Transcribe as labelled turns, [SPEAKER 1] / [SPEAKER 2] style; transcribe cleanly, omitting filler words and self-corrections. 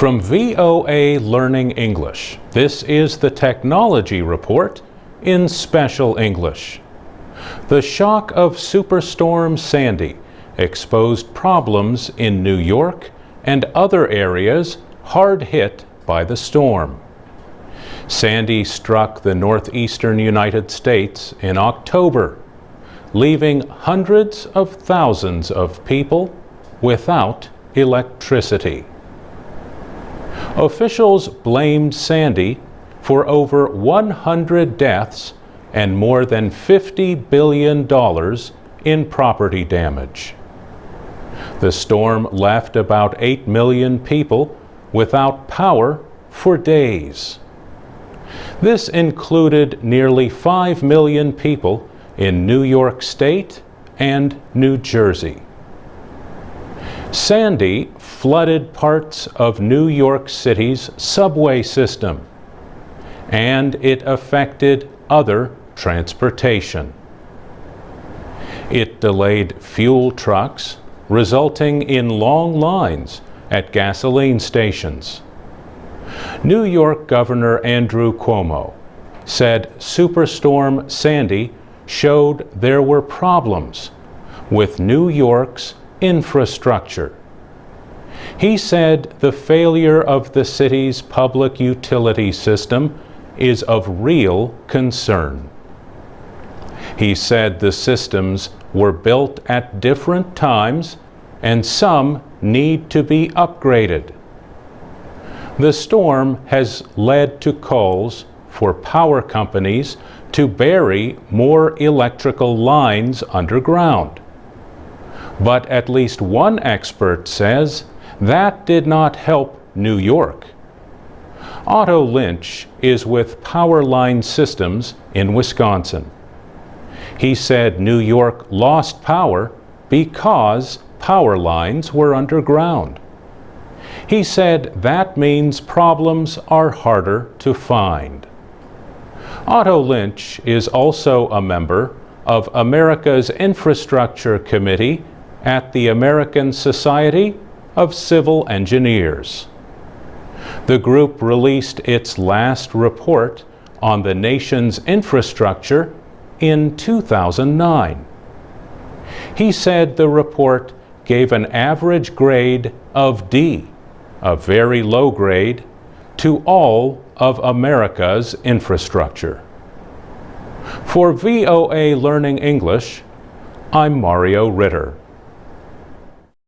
[SPEAKER 1] From VOA Learning English, this is the Technology Report in Special English. The shock of Superstorm Sandy exposed problems in New York and other areas hard hit by the storm. Sandy struck the northeastern United States in October, leaving hundreds of thousands of people without electricity. Officials blamed Sandy for over 100 deaths and more than $50 billion in property damage. The storm left about 8 million people without power for days. This included nearly 5 million people in New York State and New Jersey. Sandy flooded parts of New York City's subway system, and it affected other transportation. It delayed fuel trucks, resulting in long lines at gasoline stations. New York Governor Andrew Cuomo said Superstorm Sandy showed there were problems with New York's infrastructure. He said the failure of the city's public utility system is of real concern. He said the systems were built at different times and some need to be upgraded. The storm has led to calls for power companies to bury more electrical lines underground. But at least one expert says that did not help New York. Otto Lynch is with Power Line Systems in Wisconsin. He said New York lost power because power lines were underground. He said that means problems are harder to find. Otto Lynch is also a member of America's Infrastructure Committee at the American Society of Civil Engineers. The group released its last report on the nation's infrastructure in 2009. He said the report gave an average grade of D, a very low grade, to all of America's infrastructure. For VOA Learning English, I'm Mario Ritter.